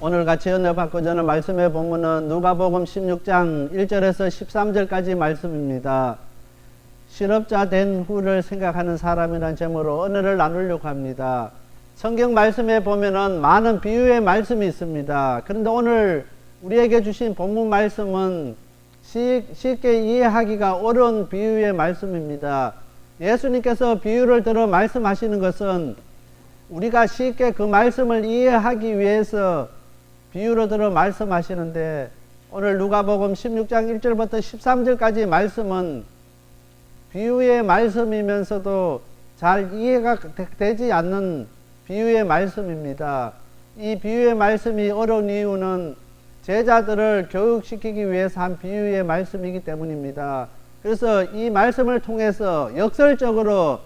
오늘 같이 은혜 받고 저는 말씀의 본문은 누가복음 16장 1절에서 13절까지 말씀입니다. 실업자 된 후를 생각하는 사람이란 제목으로 은혜를 나누려고 합니다. 성경 말씀에 보면은 많은 비유의 말씀이 있습니다. 그런데 오늘 우리에게 주신 본문 말씀은 쉽게 이해하기가 어려운 비유의 말씀입니다. 예수님께서 비유를 들어 말씀하시는 것은 우리가 쉽게 그 말씀을 이해하기 위해서 비유로 들어 말씀하시는데, 오늘 누가복음 16장 1절부터 13절까지 말씀은 비유의 말씀이면서도 잘 이해가 되지 않는 비유의 말씀입니다. 이 비유의 말씀이 어려운 이유는 제자들을 교육시키기 위해서 한 비유의 말씀이기 때문입니다. 그래서 이 말씀을 통해서 역설적으로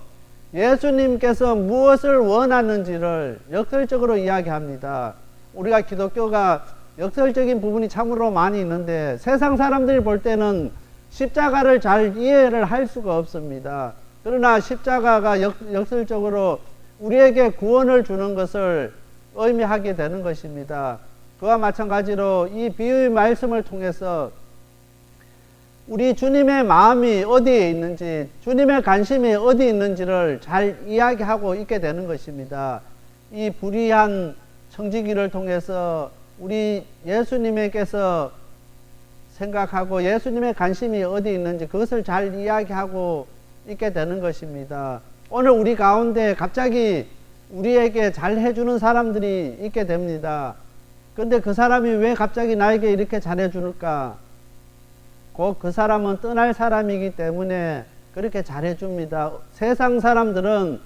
예수님께서 무엇을 원하는지를 역설적으로 이야기합니다. 우리가 기독교가 역설적인 부분이 참으로 많이 있는데 세상 사람들이 볼 때는 십자가를 잘 이해를 할 수가 없습니다. 그러나 십자가가 역설적으로 우리에게 구원을 주는 것을 의미하게 되는 것입니다. 그와 마찬가지로 이 비유의 말씀을 통해서 우리 주님의 마음이 어디에 있는지, 주님의 관심이 어디 있는지를 잘 이야기하고 있게 되는 것입니다. 이 불의한 청지기를 통해서 우리 예수님께서 생각하고 예수님의 관심이 어디 있는지 그것을 잘 이야기하고 있게 되는 것입니다. 오늘 우리 가운데 갑자기 우리에게 잘 해주는 사람들이 있게 됩니다. 그런데 그 사람이 왜 갑자기 나에게 이렇게 잘해줄까? 곧 그 사람은 떠날 사람이기 때문에 그렇게 잘해줍니다. 세상 사람들은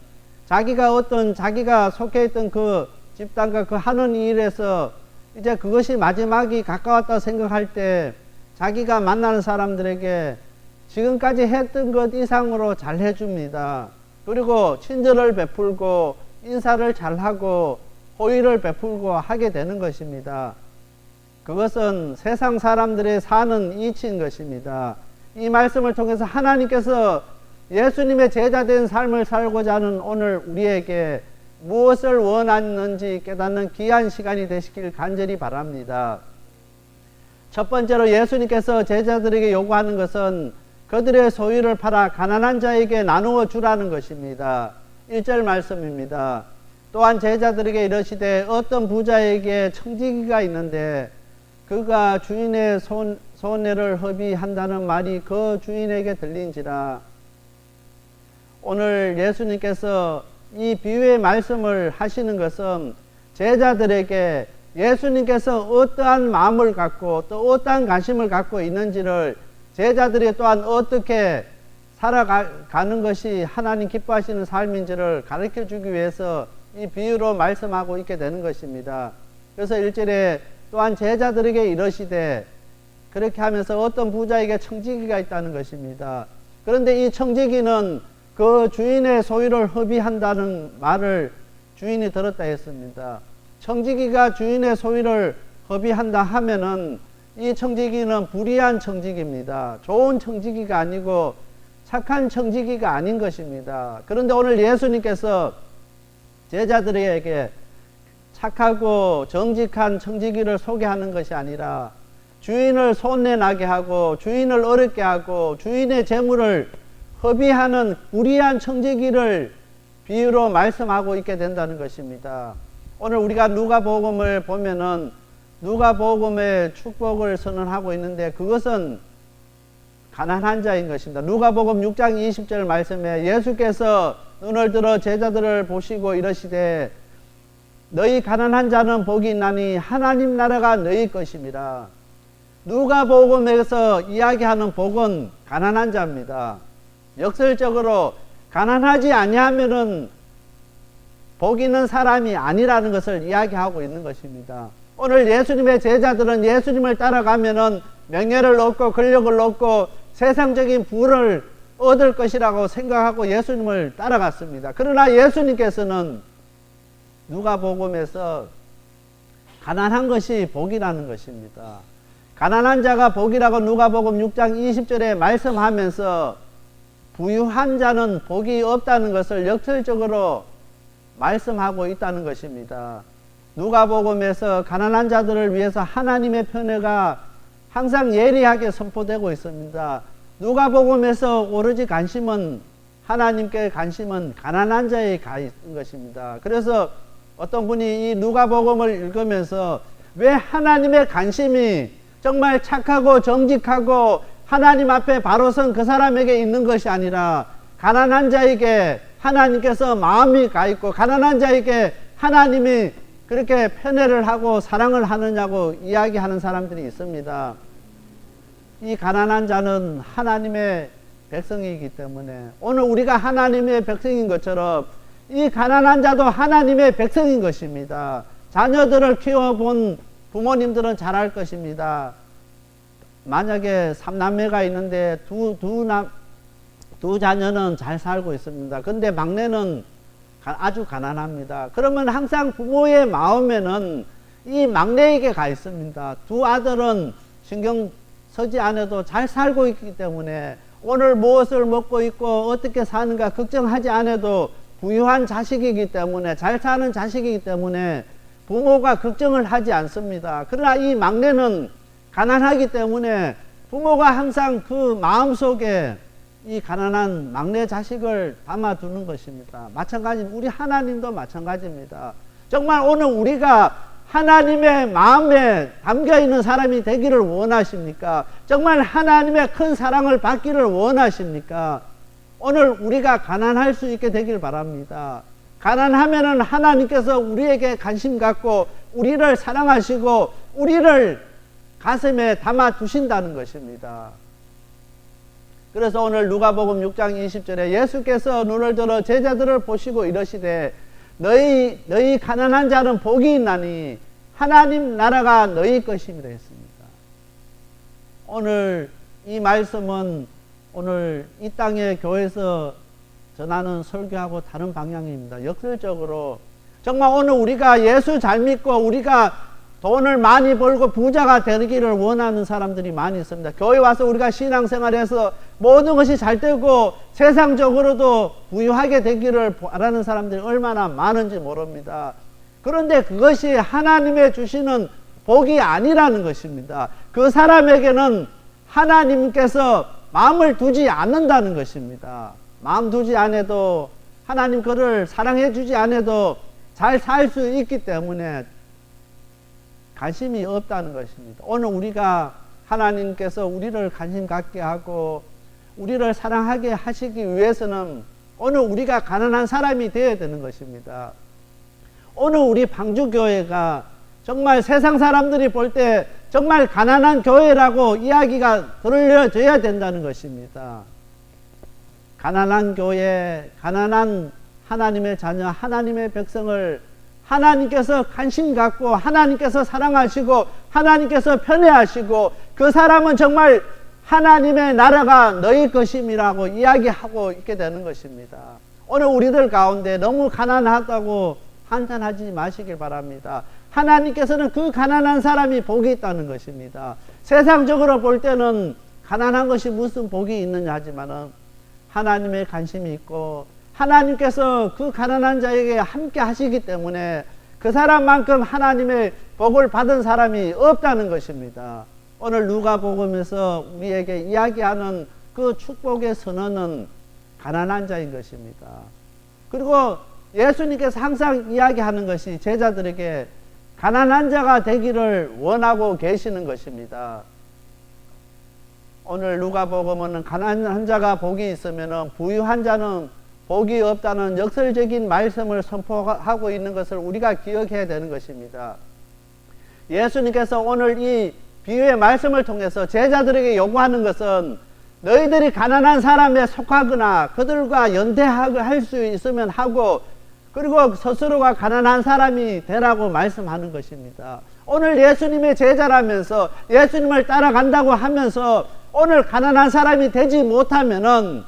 자기가 속해 있던 그 집단과 그 하는 일에서 이제 그것이 마지막이 가까웠다 생각할 때 자기가 만나는 사람들에게 지금까지 했던 것 이상으로 잘 해줍니다. 그리고 친절을 베풀고 인사를 잘하고 호의를 베풀고 하게 되는 것입니다. 그것은 세상 사람들의 사는 이치인 것입니다. 이 말씀을 통해서 하나님께서 예수님의 제자된 삶을 살고자 하는 오늘 우리에게 무엇을 원하는지 깨닫는 귀한 시간이 되시길 간절히 바랍니다. 첫 번째로 예수님께서 제자들에게 요구하는 것은 그들의 소유를 팔아 가난한 자에게 나누어 주라는 것입니다. 1절 말씀입니다. 또한 제자들에게 이르시되 어떤 부자에게 청지기가 있는데 그가 주인의 손해를 허비한다는 말이 그 주인에게 들린지라. 오늘 예수님께서 이 비유의 말씀을 하시는 것은 제자들에게 예수님께서 어떠한 마음을 갖고 또 어떠한 관심을 갖고 있는지를 제자들이 또한 어떻게 살아가는 것이 하나님 기뻐하시는 삶인지를 가르쳐 주기 위해서 이 비유로 말씀하고 있게 되는 것입니다. 그래서 1절에 또한 제자들에게 이르시되, 그렇게 하면서 어떤 부자에게 청지기가 있다는 것입니다. 그런데 이 청지기는 그 주인의 소유를 허비한다는 말을 주인이 들었다 했습니다. 청지기가 주인의 소유를 허비한다 하면은 이 청지기는 불의한 청지기입니다. 좋은 청지기가 아니고 착한 청지기가 아닌 것입니다. 그런데 오늘 예수님께서 제자들에게 착하고 정직한 청지기를 소개하는 것이 아니라 주인을 손해나게 하고 주인을 어렵게 하고 주인의 재물을 허비하는 불의한 청지기를 비유로 말씀하고 있게 된다는 것입니다. 오늘 우리가 누가복음을 보면은 누가복음의 축복을 선언하고 있는데 그것은 가난한 자인 것입니다. 누가복음 6장 20절 말씀에 예수께서 눈을 들어 제자들을 보시고 이러시되 너희 가난한 자는 복이 있나니 하나님 나라가 너희 것임이라. 누가복음에서 이야기하는 복은 가난한 자입니다. 역설적으로 가난하지 아니하면은 복 있는 사람이 아니라는 것을 이야기하고 있는 것입니다. 오늘 예수님의 제자들은 예수님을 따라가면은 명예를 얻고 권력을 얻고 세상적인 부를 얻을 것이라고 생각하고 예수님을 따라갔습니다. 그러나 예수님께서는 누가복음에서 가난한 것이 복이라는 것입니다. 가난한 자가 복이라고 누가복음 6장 20절에 말씀하면서 부유한 자는 복이 없다는 것을 역설적으로 말씀하고 있다는 것입니다. 누가복음에서 가난한 자들을 위해서 하나님의 편애가 항상 예리하게 선포되고 있습니다. 누가복음에서 오로지 관심은 하나님께 관심은 가난한 자에 가 있는 것입니다. 그래서 어떤 분이 이 누가복음을 읽으면서 왜 하나님의 관심이 정말 착하고 정직하고 하나님 앞에 바로 선 그 사람에게 있는 것이 아니라 가난한 자에게 하나님께서 마음이 가 있고 가난한 자에게 하나님이 그렇게 편애를 하고 사랑을 하느냐고 이야기하는 사람들이 있습니다. 이 가난한 자는 하나님의 백성이기 때문에 오늘 우리가 하나님의 백성인 것처럼 이 가난한 자도 하나님의 백성인 것입니다. 자녀들을 키워본 부모님들은 잘 알 것입니다. 만약에 3남매가 있는데 두 자녀는 잘 살고 있습니다. 근데 막내는 아주 가난합니다. 그러면 항상 부모의 마음에는 이 막내에게 가 있습니다. 두 아들은 신경 쓰지 않아도 잘 살고 있기 때문에 오늘 무엇을 먹고 있고 어떻게 사는가 걱정하지 않아도 부유한 자식이기 때문에 잘 사는 자식이기 때문에 부모가 걱정을 하지 않습니다. 그러나 이 막내는 가난하기 때문에 부모가 항상 그 마음속에 이 가난한 막내 자식을 담아두는 것입니다. 마찬가지입니다. 우리 하나님도 마찬가지입니다. 정말 오늘 우리가 하나님의 마음에 담겨있는 사람이 되기를 원하십니까? 정말 하나님의 큰 사랑을 받기를 원하십니까? 오늘 우리가 가난할 수 있게 되길 바랍니다. 가난하면은 하나님께서 우리에게 관심 갖고 우리를 사랑하시고 우리를 가슴에 담아 두신다는 것입니다. 그래서 오늘 누가복음 6장 20절에 예수께서 눈을 들어 제자들을 보시고 이러시되 너희 가난한 자는 복이 있나니 하나님 나라가 너희 것임이라 했습니다. 오늘 이 말씀은 오늘 이 땅의 교회에서 전하는 설교하고 다른 방향입니다. 역설적으로 정말 오늘 우리가 예수 잘 믿고 우리가 돈을 많이 벌고 부자가 되기를 원하는 사람들이 많이 있습니다. 교회 와서 우리가 신앙생활에서 모든 것이 잘 되고 세상적으로도 부유하게 되기를 바라는 사람들이 얼마나 많은지 모릅니다. 그런데 그것이 하나님의 주시는 복이 아니라는 것입니다. 그 사람에게는 하나님께서 마음을 두지 않는다는 것입니다. 마음 두지 않아도 하나님 그를 사랑해 주지 않아도 잘 살 수 있기 때문에 관심이 없다는 것입니다. 오늘 우리가 하나님께서 우리를 관심 갖게 하고 우리를 사랑하게 하시기 위해서는 오늘 우리가 가난한 사람이 되어야 되는 것입니다. 오늘 우리 방주교회가 정말 세상 사람들이 볼 때 정말 가난한 교회라고 이야기가 들려져야 된다는 것입니다. 가난한 교회, 가난한 하나님의 자녀, 하나님의 백성을 하나님께서 관심 갖고 하나님께서 사랑하시고 하나님께서 편애하시고 그 사람은 정말 하나님의 나라가 너희 것임이라고 이야기하고 있게 되는 것입니다. 오늘 우리들 가운데 너무 가난하다고 한탄하지 마시길 바랍니다. 하나님께서는 그 가난한 사람이 복이 있다는 것입니다. 세상적으로 볼 때는 가난한 것이 무슨 복이 있느냐 하지만은 하나님의 관심이 있고 하나님께서 그 가난한 자에게 함께 하시기 때문에 그 사람만큼 하나님의 복을 받은 사람이 없다는 것입니다. 오늘 누가복음에서 우리에게 이야기하는 그 축복의 선언은 가난한 자인 것입니다. 그리고 예수님께서 항상 이야기하는 것이 제자들에게 가난한 자가 되기를 원하고 계시는 것입니다. 오늘 누가복음은 가난한 자가 복이 있으면 부유한 자는 복이 없다는 역설적인 말씀을 선포하고 있는 것을 우리가 기억해야 되는 것입니다. 예수님께서 오늘 이 비유의 말씀을 통해서 제자들에게 요구하는 것은 너희들이 가난한 사람에 속하거나 그들과 연대할 수 있으면 하고 그리고 스스로가 가난한 사람이 되라고 말씀하는 것입니다. 오늘 예수님의 제자라면서 예수님을 따라간다고 하면서 오늘 가난한 사람이 되지 못하면은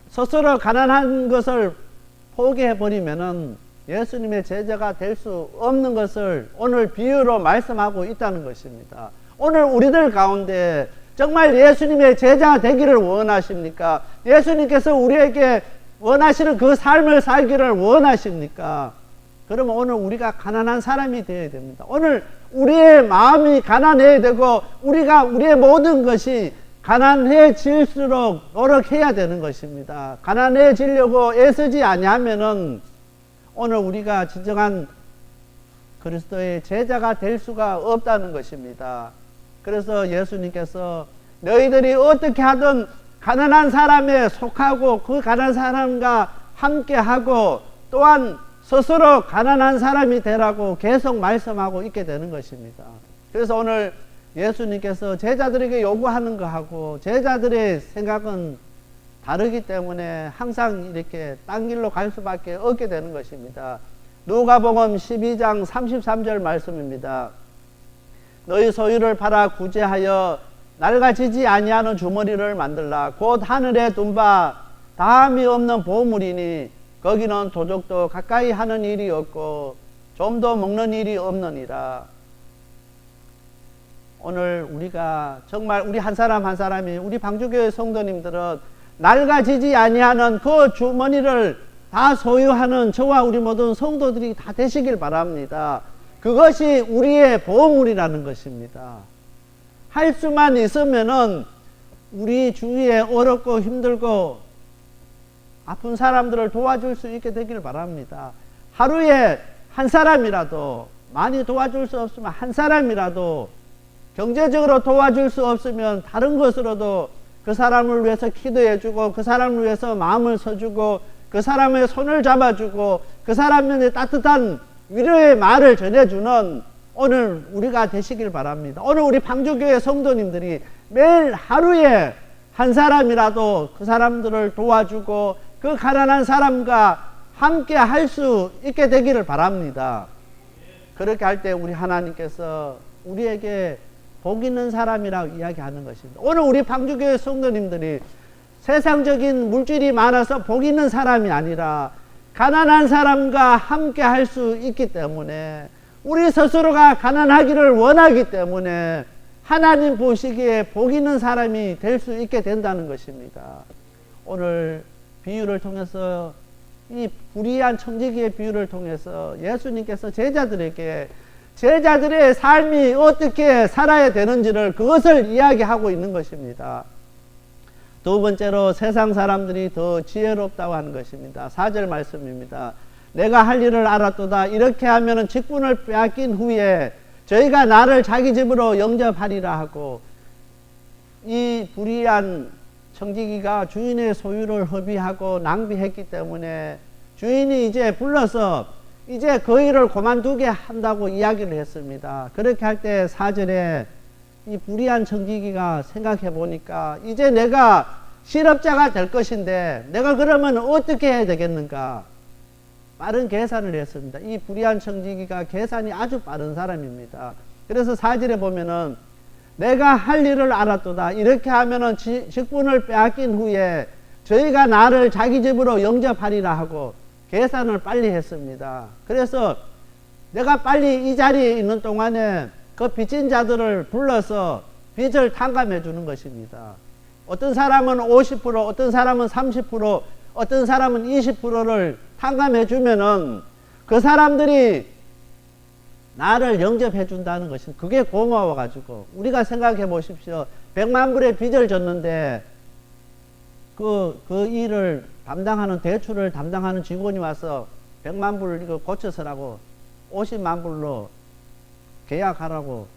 스스로 가난한 것을 포기해버리면은 예수님의 제자가 될 수 없는 것을 오늘 비유로 말씀하고 있다는 것입니다. 오늘 우리들 가운데 정말 예수님의 제자가 되기를 원하십니까? 예수님께서 우리에게 원하시는 그 삶을 살기를 원하십니까? 그러면 오늘 우리가 가난한 사람이 되어야 됩니다. 오늘 우리의 마음이 가난해야 되고 우리의 모든 것이 가난해질수록 노력해야 되는 것입니다. 가난해지려고 애쓰지 아니하면은 오늘 우리가 진정한 그리스도의 제자가 될 수가 없다는 것입니다. 그래서 예수님께서 너희들이 어떻게 하든 가난한 사람에 속하고 그 가난한 사람과 함께하고 또한 스스로 가난한 사람이 되라고 계속 말씀하고 있게 되는 것입니다. 그래서 오늘 예수님께서 제자들에게 요구하는 것하고 제자들의 생각은 다르기 때문에 항상 이렇게 딴 길로 갈 수밖에 없게 되는 것입니다. 누가복음 12장 33절 말씀입니다. 너희 소유를 팔아 구제하여 낡아지지 아니하는 주머니를 만들라. 곧 하늘에 둔 바 다함이 없는 보물이니 거기는 도적도 가까이 하는 일이 없고 좀도 먹는 일이 없느니라. 오늘 우리가 정말 우리 한 사람 한 사람이 우리 방주교회 성도님들은 낡아지지 아니하는 그 주머니를 다 소유하는 저와 우리 모든 성도들이 다 되시길 바랍니다. 그것이 우리의 보물이라는 것입니다. 할 수만 있으면은 우리 주위에 어렵고 힘들고 아픈 사람들을 도와줄 수 있게 되길 바랍니다. 하루에 한 사람이라도, 많이 도와줄 수 없으면 한 사람이라도, 경제적으로 도와줄 수 없으면 다른 것으로도 그 사람을 위해서 기도해주고 그 사람을 위해서 마음을 써주고 그 사람의 손을 잡아주고 그 사람의 따뜻한 위로의 말을 전해주는 오늘 우리가 되시길 바랍니다. 오늘 우리 방주교회 성도님들이 매일 하루에 한 사람이라도 그 사람들을 도와주고 그 가난한 사람과 함께 할 수 있게 되기를 바랍니다. 그렇게 할 때 우리 하나님께서 우리에게 복 있는 사람이라고 이야기하는 것입니다. 오늘 우리 방주교회 성도님들이 세상적인 물질이 많아서 복 있는 사람이 아니라 가난한 사람과 함께 할 수 있기 때문에 우리 스스로가 가난하기를 원하기 때문에 하나님 보시기에 복 있는 사람이 될 수 있게 된다는 것입니다. 오늘 비유를 통해서 이 불의한 청지기의 비유를 통해서 예수님께서 제자들에게 제자들의 삶이 어떻게 살아야 되는지를 그것을 이야기하고 있는 것입니다. 두 번째로 세상 사람들이 더 지혜롭다고 하는 것입니다. 4절 말씀입니다. 내가 할 일을 알았도다. 이렇게 하면은 직분을 빼앗긴 후에 저희가 나를 자기 집으로 영접하리라 하고, 이 불의한 청지기가 주인의 소유를 허비하고 낭비했기 때문에 주인이 이제 불러서 이제 그 일을 그만두게 한다고 이야기를 했습니다. 그렇게 할 때 4절에 이 불의한 청지기가 생각해 보니까 이제 내가 실업자가 될 것인데 내가 그러면 어떻게 해야 되겠는가? 빠른 계산을 했습니다. 이 불의한 청지기가 계산이 아주 빠른 사람입니다. 그래서 4절에 보면은 내가 할 일을 알았도다. 이렇게 하면은 직분을 빼앗긴 후에 저희가 나를 자기 집으로 영접하리라 하고 계산을 빨리 했습니다. 그래서 내가 빨리 이 자리에 있는 동안에 그 빚진 자들을 불러서 빚을 탕감해 주는 것입니다. 어떤 사람은 50%, 어떤 사람은 30%, 어떤 사람은 20%를 탕감해 주면은 그 사람들이 나를 영접해 준다는 것입니다. 그게 고마워 가지고 우리가 생각해 보십시오. 100만 불의 빚을 졌는데 그 일을 담당하는, 대출을 담당하는 직원이 와서 100만 불 이거 고쳐서라고 50만 불로 계약하라고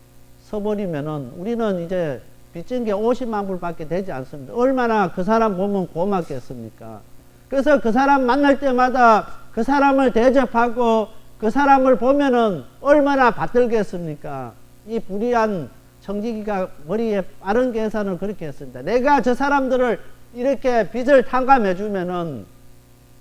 써버리면은 우리는 이제 빚진 게 50만 불밖에 되지 않습니다. 얼마나 그 사람 보면 고맙겠습니까? 그래서 그 사람 만날 때마다 그 사람을 대접하고 그 사람을 보면은 얼마나 받들겠습니까? 이 불의한 청지기가 머리에 빠른 계산을 그렇게 했습니다. 내가 저 사람들을 이렇게 빚을 탕감해 주면은,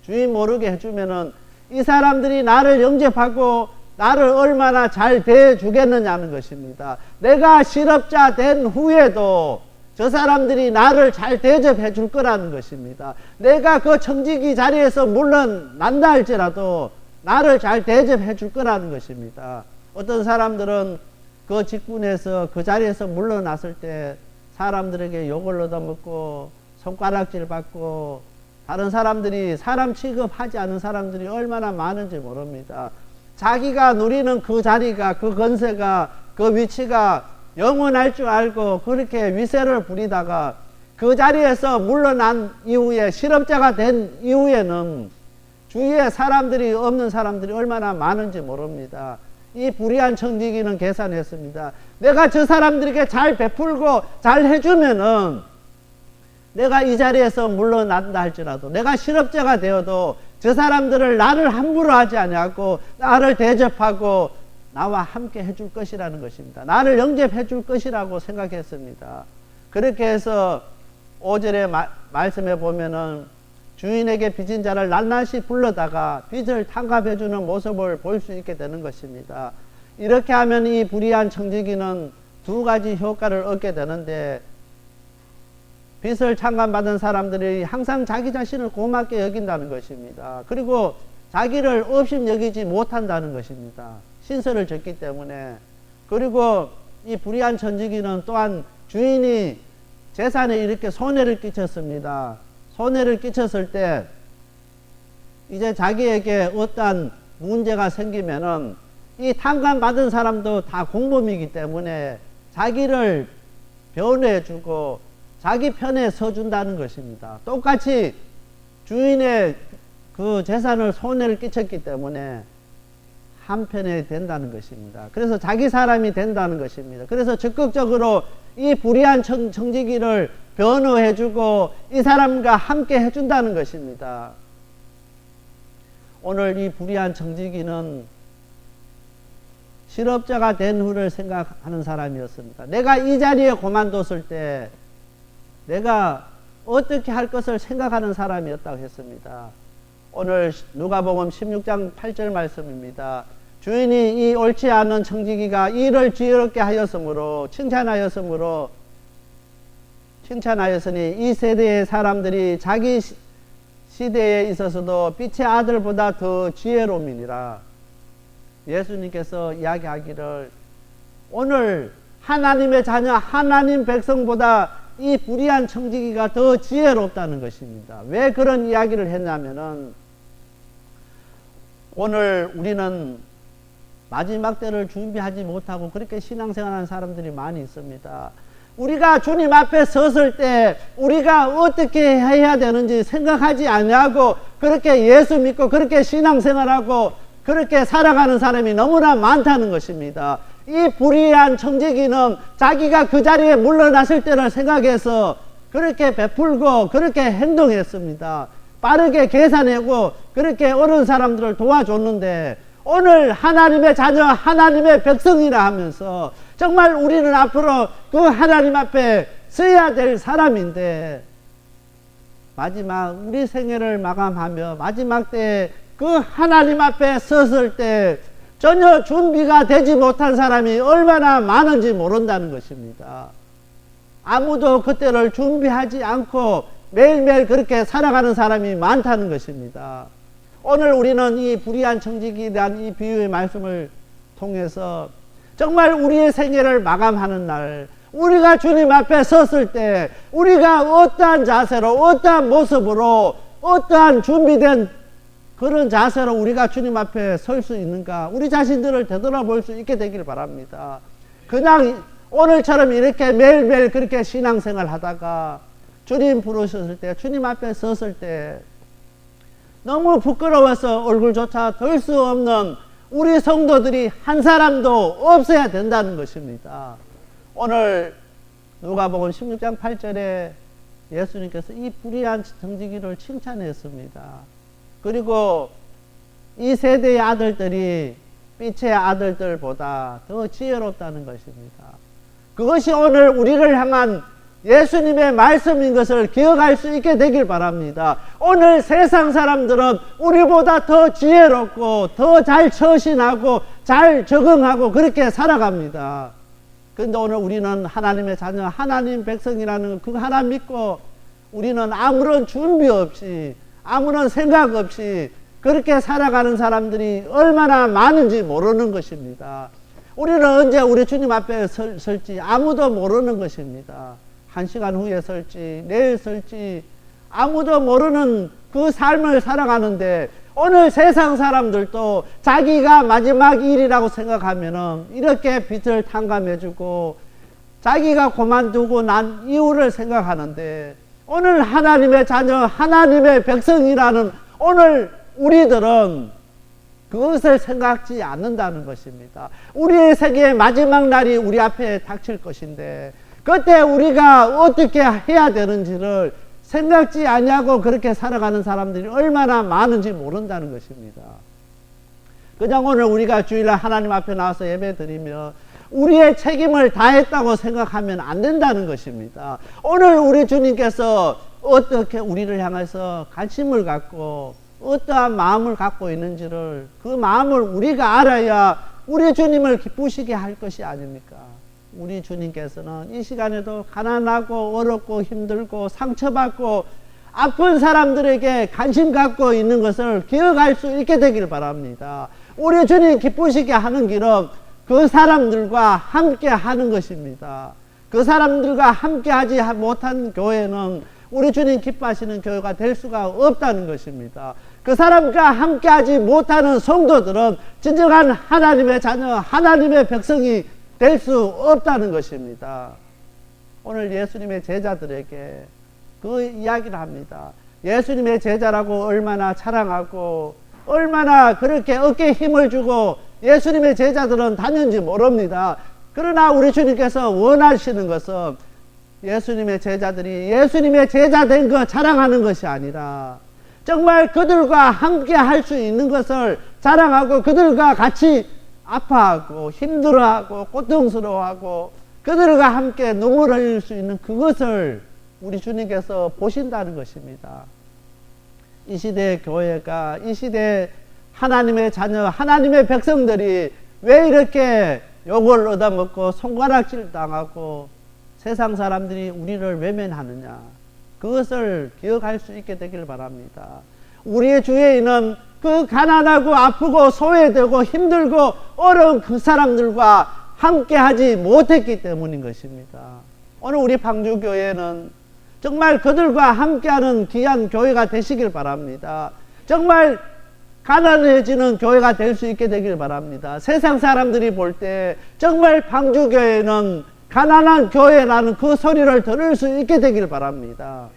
주인 모르게 해주면은 이 사람들이 나를 영접하고 나를 얼마나 잘 대해주겠느냐는 것입니다. 내가 실업자 된 후에도 저 사람들이 나를 잘 대접해 줄 거라는 것입니다. 내가 그 청지기 자리에서 물러난다 할지라도 나를 잘 대접해 줄 거라는 것입니다. 어떤 사람들은 그 직분에서 그 자리에서 물러났을 때 사람들에게 욕을 얻어먹고 손가락질 받고 다른 사람들이 사람 취급하지 않은 사람들이 얼마나 많은지 모릅니다. 자기가 누리는 그 자리가, 그 건세가, 그 위치가 영원할 줄 알고 그렇게 위세를 부리다가 그 자리에서 물러난 이후에, 실업자가 된 이후에는 주위에 사람들이 없는 사람들이 얼마나 많은지 모릅니다. 이 불의한 청지기는 계산했습니다. 내가 저 사람들에게 잘 베풀고 잘 해주면은 내가 이 자리에서 물러난다 할지라도, 내가 실업자가 되어도 저 사람들을 나를 함부로 하지 아니하고 나를 대접하고 나와 함께 해줄 것이라는 것입니다. 나를 영접해 줄 것이라고 생각했습니다. 그렇게 해서 5절의 말씀에 보면은 주인에게 빚진 자를 낱낱이 불러다가 빚을 탕감해 주는 모습을 볼 수 있게 되는 것입니다. 이렇게 하면 이 불의한 청지기는 두 가지 효과를 얻게 되는데, 빚을 탕감받은 사람들이 항상 자기 자신을 고맙게 여긴다는 것입니다. 그리고 자기를 업심 여기지 못한다는 것입니다. 신세를 졌기 때문에. 그리고 이 불의한 청지기는 또한 주인이 재산에 이렇게 손해를 끼쳤습니다. 손해를 끼쳤을 때 이제 자기에게 어떠한 문제가 생기면은 이 탕감받은 사람도 다 공범이기 때문에 자기를 변호해주고 자기 편에 서준다는 것입니다. 똑같이 주인의 그 재산을 손해를 끼쳤기 때문에 한편에 된다는 것입니다. 그래서 자기 사람이 된다는 것입니다. 그래서 적극적으로 이 불의한 청지기를 변호해주고 이 사람과 함께 해준다는 것입니다. 오늘 이 불의한 청지기는 실업자가 된 후를 생각하는 사람이었습니다. 내가 이 자리에 그만뒀을 때 내가 어떻게 할 것을 생각하는 사람이었다고 했습니다. 오늘 누가복음 16장 8절 말씀입니다. 주인이 이 옳지 않은 청지기가 일을 지혜롭게 하였으므로 칭찬하였으니 이 세대의 사람들이 자기 시대에 있어서도 빛의 아들보다 더 지혜로움이니라. 예수님께서 이야기하기를 오늘 하나님의 자녀, 하나님 백성보다 이 불의한 청지기가 더 지혜롭다는 것입니다. 왜 그런 이야기를 했냐면은 오늘 우리는 마지막 때를 준비하지 못하고 그렇게 신앙생활하는 사람들이 많이 있습니다. 우리가 주님 앞에 섰을 때 우리가 어떻게 해야 되는지 생각하지 않냐고 그렇게 예수 믿고 그렇게 신앙생활하고 그렇게 살아가는 사람이 너무나 많다는 것입니다. 이 불의한 청지기는 자기가 그 자리에 물러났을 때를 생각해서 그렇게 베풀고 그렇게 행동했습니다. 빠르게 계산하고 그렇게 어려운 사람들을 도와줬는데 오늘 하나님의 자녀, 하나님의 백성이라 하면서 정말 우리는 앞으로 그 하나님 앞에 서야 될 사람인데 마지막 우리 생애를 마감하며 마지막 때에 그 하나님 앞에 섰을 때 전혀 준비가 되지 못한 사람이 얼마나 많은지 모른다는 것입니다. 아무도 그때를 준비하지 않고 매일매일 그렇게 살아가는 사람이 많다는 것입니다. 오늘 우리는 이 불의한 청지기에 대한 이 비유의 말씀을 통해서 정말 우리의 생애를 마감하는 날, 우리가 주님 앞에 섰을 때 우리가 어떠한 자세로, 어떠한 모습으로, 어떠한 준비된 그런 자세로 우리가 주님 앞에 설 수 있는가, 우리 자신들을 되돌아볼 수 있게 되길 바랍니다. 그냥 오늘처럼 이렇게 매일매일 그렇게 신앙생활 하다가 주님 부르셨을 때, 주님 앞에 섰을 때 너무 부끄러워서 얼굴조차 들 수 없는 우리 성도들이 한 사람도 없어야 된다는 것입니다. 오늘 누가복음 16장 8절에 예수님께서 이 불의한 청지기를 칭찬했습니다. 그리고 이 세대의 아들들이 빛의 아들들보다 더 지혜롭다는 것입니다. 그것이 오늘 우리를 향한 예수님의 말씀인 것을 기억할 수 있게 되길 바랍니다. 오늘 세상 사람들은 우리보다 더 지혜롭고 더 잘 처신하고 잘 적응하고 그렇게 살아갑니다. 그런데 오늘 우리는 하나님의 자녀, 하나님 백성이라는 그 하나 믿고 우리는 아무런 준비 없이 아무런 생각 없이 그렇게 살아가는 사람들이 얼마나 많은지 모르는 것입니다. 우리는 언제 우리 주님 앞에 설지 아무도 모르는 것입니다. 1시간 후에 설지 내일 설지 아무도 모르는 그 삶을 살아가는데 오늘 세상 사람들도 자기가 마지막 일이라고 생각하면은 이렇게 빚을 탕감해주고 자기가 그만두고 난 이유를 생각하는데, 오늘 하나님의 자녀, 하나님의 백성이라는 오늘 우리들은 그것을 생각지 않는다는 것입니다. 우리의 세계의 마지막 날이 우리 앞에 닥칠 것인데, 그때 우리가 어떻게 해야 되는지를 생각지 아니하고 그렇게 살아가는 사람들이 얼마나 많은지 모른다는 것입니다. 그냥 오늘 우리가 주일날 하나님 앞에 나와서 예배 드리며 우리의 책임을 다했다고 생각하면 안 된다는 것입니다. 오늘 우리 주님께서 어떻게 우리를 향해서 관심을 갖고 어떠한 마음을 갖고 있는지를, 그 마음을 우리가 알아야 우리 주님을 기쁘시게 할 것이 아닙니까? 우리 주님께서는 이 시간에도 가난하고 어렵고 힘들고 상처받고 아픈 사람들에게 관심 갖고 있는 것을 기억할 수 있게 되길 바랍니다. 우리 주님 기쁘시게 하는 길은 그 사람들과 함께 하는 것입니다. 그 사람들과 함께 하지 못한 교회는 우리 주님 기뻐하시는 교회가 될 수가 없다는 것입니다. 그 사람과 함께 하지 못하는 성도들은 진정한 하나님의 자녀, 하나님의 백성이 될 수 없다는 것입니다. 오늘 예수님의 제자들에게 그 이야기를 합니다. 예수님의 제자라고 얼마나 자랑하고 얼마나 그렇게 어깨에 힘을 주고 예수님의 제자들은 다녔는지 모릅니다. 그러나 우리 주님께서 원하시는 것은 예수님의 제자들이 예수님의 제자 된 것 자랑하는 것이 아니라 정말 그들과 함께 할 수 있는 것을 자랑하고 그들과 같이 아파하고 힘들어하고 고통스러워하고 그들과 함께 눈물을 흘릴 수 있는 그것을 우리 주님께서 보신다는 것입니다. 이 시대의 교회가, 이 시대의 하나님의 자녀, 하나님의 백성들이 왜 이렇게 욕을 얻어먹고 손가락질 당하고 세상 사람들이 우리를 외면하느냐, 그것을 기억할 수 있게 되길 바랍니다. 우리의 주위에는 그 가난하고 아프고 소외되고 힘들고 어려운 그 사람들과 함께 하지 못했기 때문인 것입니다. 오늘 우리 방주교회는 정말 그들과 함께하는 귀한 교회가 되시길 바랍니다. 정말 가난해지는 교회가 될 수 있게 되길 바랍니다. 세상 사람들이 볼 때 정말 방주교회는 가난한 교회라는 그 소리를 들을 수 있게 되길 바랍니다.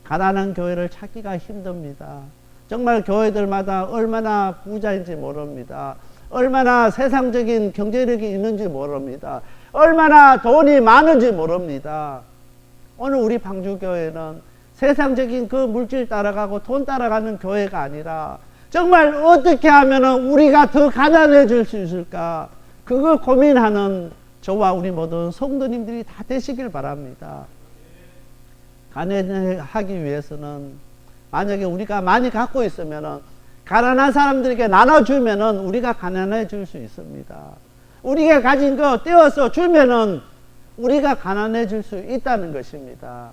가난한 교회를 찾기가 힘듭니다. 정말 교회들마다 얼마나 부자인지 모릅니다. 얼마나 세상적인 경제력이 있는지 모릅니다. 얼마나 돈이 많은지 모릅니다. 오늘 우리 방주교회는 세상적인 그 물질 따라가고 돈 따라가는 교회가 아니라 정말 어떻게 하면 우리가 더 가난해질 수 있을까, 그걸 고민하는 저와 우리 모든 성도님들이 다 되시길 바랍니다. 가난하기 위해서는 만약에 우리가 많이 갖고 있으면 가난한 사람들에게 나눠주면 우리가 가난해질 수 있습니다. 우리가 가진 거 떼어서 주면 우리가 가난해질 수 있다는 것입니다.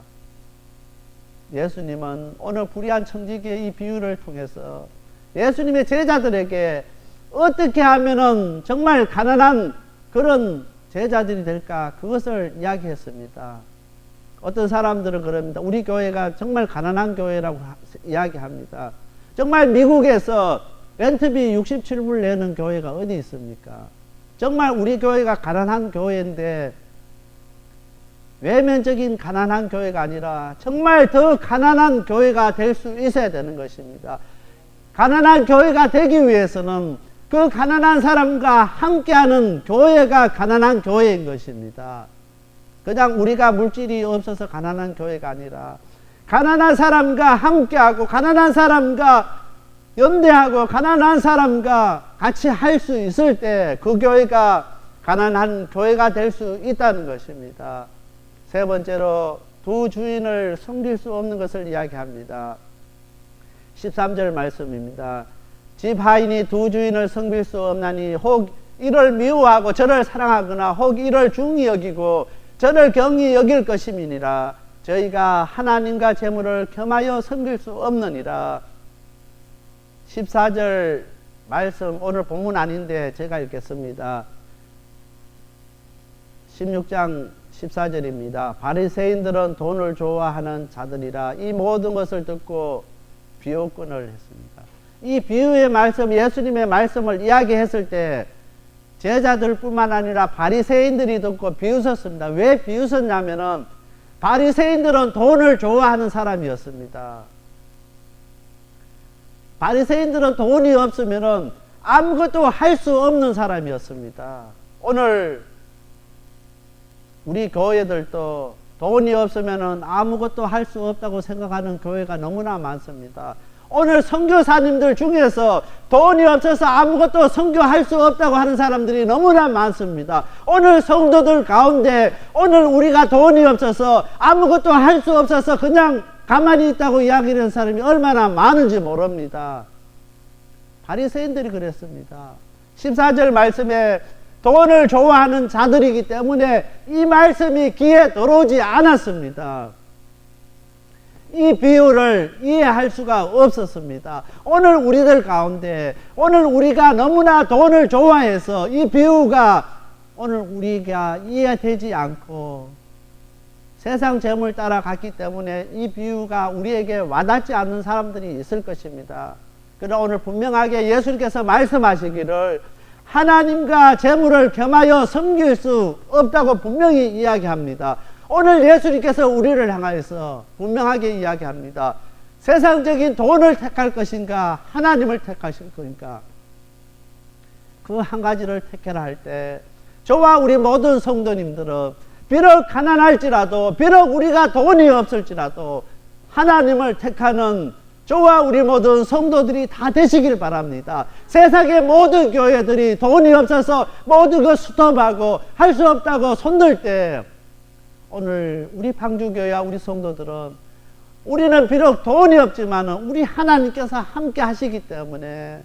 예수님은 오늘 불의한 청지기의 이 비유를 통해서 예수님의 제자들에게 어떻게 하면 정말 가난한 그런 제자들이 될까, 그것을 이야기했습니다. 어떤 사람들은 그럽니다. 우리 교회가 정말 가난한 교회라고 이야기합니다. 정말 미국에서 렌트비 67불 내는 교회가 어디 있습니까? 정말 우리 교회가 가난한 교회인데 외면적인 가난한 교회가 아니라 정말 더 가난한 교회가 될 수 있어야 되는 것입니다. 가난한 교회가 되기 위해서는 그 가난한 사람과 함께하는 교회가 가난한 교회인 것입니다. 그냥 우리가 물질이 없어서 가난한 교회가 아니라 가난한 사람과 함께하고 가난한 사람과 연대하고 가난한 사람과 같이 할 수 있을 때 그 교회가 가난한 교회가 될 수 있다는 것입니다. 세 번째로 두 주인을 섬길 수 없는 것을 이야기합니다. 13절 말씀입니다. 집 하인이 두 주인을 섬길 수 없나니 혹 이를 미워하고 저를 사랑하거나 혹 이를 중히 여기고 저를 경히 여길 것임이니라. 저희가 하나님과 재물을 겸하여 섬길 수 없느니라. 14절 말씀 오늘 본문 아닌데 제가 읽겠습니다. 16장 14절입니다. 바리새인들은 돈을 좋아하는 자들이라 이 모든 것을 듣고 비웃건을 했습니다. 이 비유의 말씀, 예수님의 말씀을 이야기했을 때 제자들뿐만 아니라 바리새인들이 듣고 비웃었습니다. 왜 비웃었냐면은 바리새인들은 돈을 좋아하는 사람이었습니다. 바리새인들은 돈이 없으면은 아무것도 할 수 없는 사람이었습니다. 오늘 우리 교회들도 돈이 없으면은 아무것도 할 수 없다고 생각하는 교회가 너무나 많습니다. 오늘 선교사님들 중에서 돈이 없어서 아무것도 선교할 수 없다고 하는 사람들이 너무나 많습니다. 오늘 성도들 가운데 오늘 우리가 돈이 없어서 아무것도 할 수 없어서 그냥 가만히 있다고 이야기하는 사람이 얼마나 많은지 모릅니다. 바리새인들이 그랬습니다. 14절 말씀에 돈을 좋아하는 자들이기 때문에 이 말씀이 귀에 들어오지 않았습니다. 이 비유를 이해할 수가 없었습니다. 오늘 우리들 가운데 오늘 우리가 너무나 돈을 좋아해서 이 비유가 오늘 우리가 이해되지 않고 세상 재물 따라갔기 때문에 이 비유가 우리에게 와닿지 않는 사람들이 있을 것입니다. 그러나 오늘 분명하게 예수님께서 말씀하시기를 하나님과 재물을 겸하여 섬길 수 없다고 분명히 이야기합니다. 오늘 예수님께서 우리를 향하여서 분명하게 이야기합니다. 세상적인 돈을 택할 것인가 하나님을 택하실 것인가. 그 한 가지를 택해라 할 때 저와 우리 모든 성도님들은 비록 가난할지라도 비록 우리가 돈이 없을지라도 하나님을 택하는 저와 우리 모든 성도들이 다 되시길 바랍니다. 세상의 모든 교회들이 돈이 없어서 모두 그 스톱하고 할 수 없다고 손들 때 오늘 우리 방주교회와 우리 성도들은 우리는 비록 돈이 없지만 우리 하나님께서 함께 하시기 때문에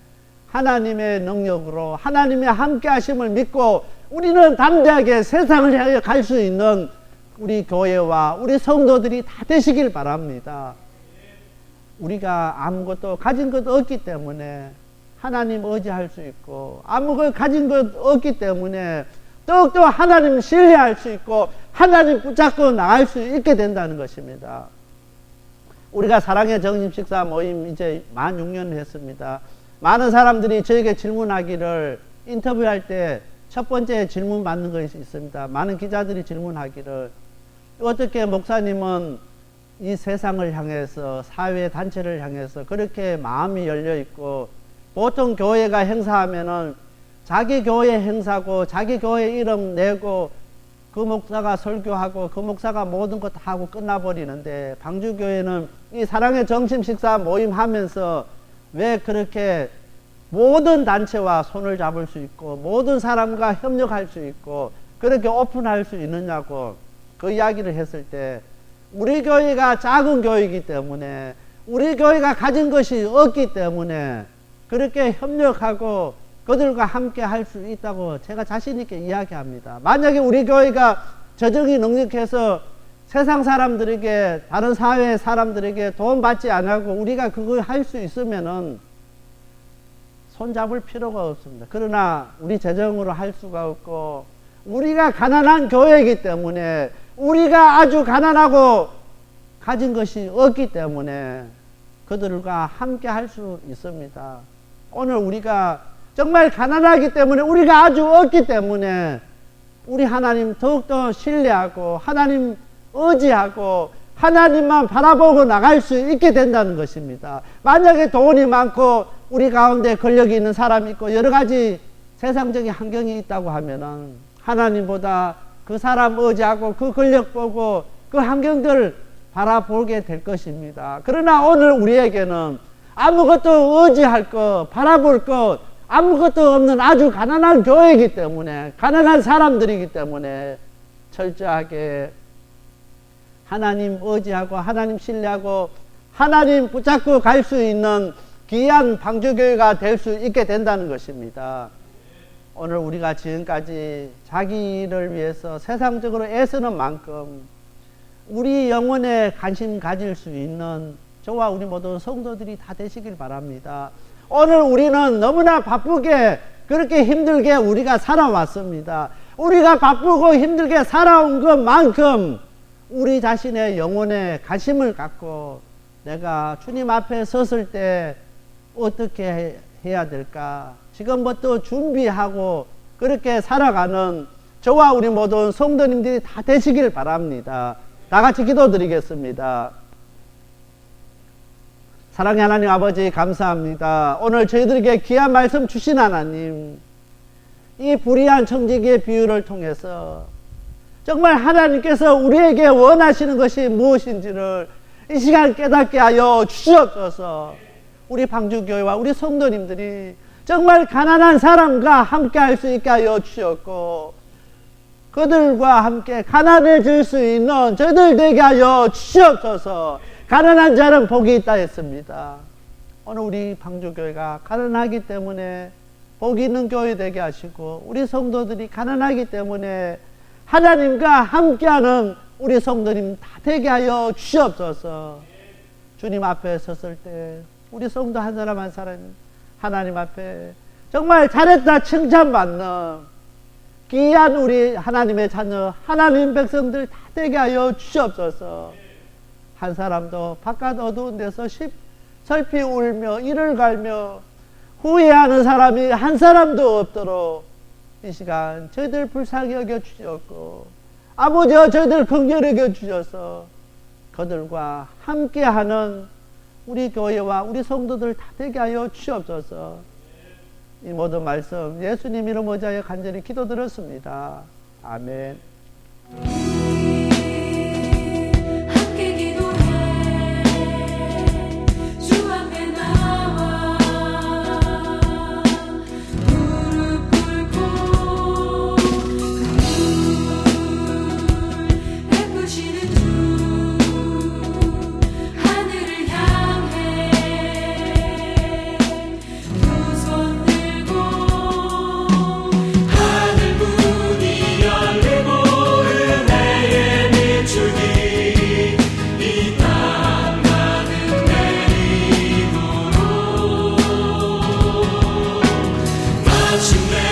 하나님의 능력으로 하나님의 함께 하심을 믿고 우리는 담대하게 세상을 향해 갈 수 있는 우리 교회와 우리 성도들이 다 되시길 바랍니다. 우리가 아무것도 가진 것 없기 때문에 하나님 의지할 수 있고 아무것도 가진 것 없기 때문에 더욱더 하나님 신뢰할 수 있고 하나님 붙잡고 나갈 수 있게 된다는 것입니다. 우리가 사랑의 정심식사 모임 이제 만 6년 했습니다. 많은 사람들이 저에게 질문하기를 인터뷰할 때 첫 번째 질문 받는 것이 있습니다. 많은 기자들이 질문하기를 어떻게 목사님은 이 세상을 향해서 사회 단체를 향해서 그렇게 마음이 열려 있고 보통 교회가 행사하면은 자기 교회 행사고 자기 교회 이름 내고 그 목사가 설교하고 그 목사가 모든 것 다 하고 끝나버리는데 방주교회는 이 사랑의 점심식사 모임 하면서 왜 그렇게 모든 단체와 손을 잡을 수 있고 모든 사람과 협력할 수 있고 그렇게 오픈할 수 있느냐고 그 이야기를 했을 때 우리 교회가 작은 교회이기 때문에 우리 교회가 가진 것이 없기 때문에 그렇게 협력하고 그들과 함께 할 수 있다고 제가 자신 있게 이야기합니다. 만약에 우리 교회가 재정이 넉넉해서 세상 사람들에게 다른 사회 사람들에게 도움 받지 않고 우리가 그걸 할 수 있으면은 손잡을 필요가 없습니다. 그러나 우리 재정으로 할 수가 없고 우리가 가난한 교회이기 때문에 우리가 아주 가난하고 가진 것이 없기 때문에 그들과 함께 할 수 있습니다. 오늘 우리가 정말 가난하기 때문에 우리가 아주 없기 때문에 우리 하나님 더욱더 신뢰하고 하나님 의지하고 하나님만 바라보고 나갈 수 있게 된다는 것입니다. 만약에 돈이 많고 우리 가운데 권력이 있는 사람이 있고 여러 가지 세상적인 환경이 있다고 하면은 하나님보다 그 사람 의지하고 그 권력 보고 그 환경들 바라보게 될 것입니다. 그러나 오늘 우리에게는 아무것도 의지할 것, 바라볼 것 아무것도 없는 아주 가난한 교회이기 때문에 가난한 사람들이기 때문에 철저하게 하나님 의지하고 하나님 신뢰하고 하나님 붙잡고 갈 수 있는 귀한 방주교회가 될 수 있게 된다는 것입니다. 오늘 우리가 지금까지 자기 일을 위해서 세상적으로 애쓰는 만큼 우리 영혼에 관심 가질 수 있는 저와 우리 모든 성도들이 다 되시길 바랍니다. 오늘 우리는 너무나 바쁘게 그렇게 힘들게 우리가 살아왔습니다. 우리가 바쁘고 힘들게 살아온 것만큼 우리 자신의 영혼에 관심을 갖고 내가 주님 앞에 섰을 때 어떻게 해야 될까? 지금부터 준비하고 그렇게 살아가는 저와 우리 모든 성도님들이 다 되시길 바랍니다. 다 같이 기도드리겠습니다. 사랑의 하나님 아버지 감사합니다. 오늘 저희들에게 귀한 말씀 주신 하나님, 이 불의한 청지기의 비유를 통해서 정말 하나님께서 우리에게 원하시는 것이 무엇인지를 이 시간 깨닫게 하여 주시옵소서. 우리 방주교회와 우리 성도님들이 정말 가난한 사람과 함께 할 수 있게 하여 주셨고, 그들과 함께 가난해질 수 있는 저희들 되게 하여 주시옵소서. 가난한 자는 복이 있다 했습니다. 오늘 우리 방주교회가 가난하기 때문에 복이 있는 교회 되게 하시고, 우리 성도들이 가난하기 때문에 하나님과 함께하는 우리 성도님 다 되게 하여 주시옵소서. 주님 앞에 섰을 때 우리 성도 한 사람 한 사람 하나님 앞에 정말 잘했다 칭찬받는 귀한 우리 하나님의 자녀, 하나님 백성들 다 되게 하여 주시옵소서. 한 사람도 바깥 어두운 데서 슬피 울며 이를 갈며 후회하는 사람이 한 사람도 없도록 이 시간 저희들 불쌍히 여겨 주셨고, 아버지여 저희들 긍휼히 여겨 주셔서 그들과 함께하는 우리 교회와 우리 성도들 다 되게 하여 주시옵소서. 이 모든 말씀 예수님 이름 의지하여 간절히 기도드렸습니다. 아멘. 마침내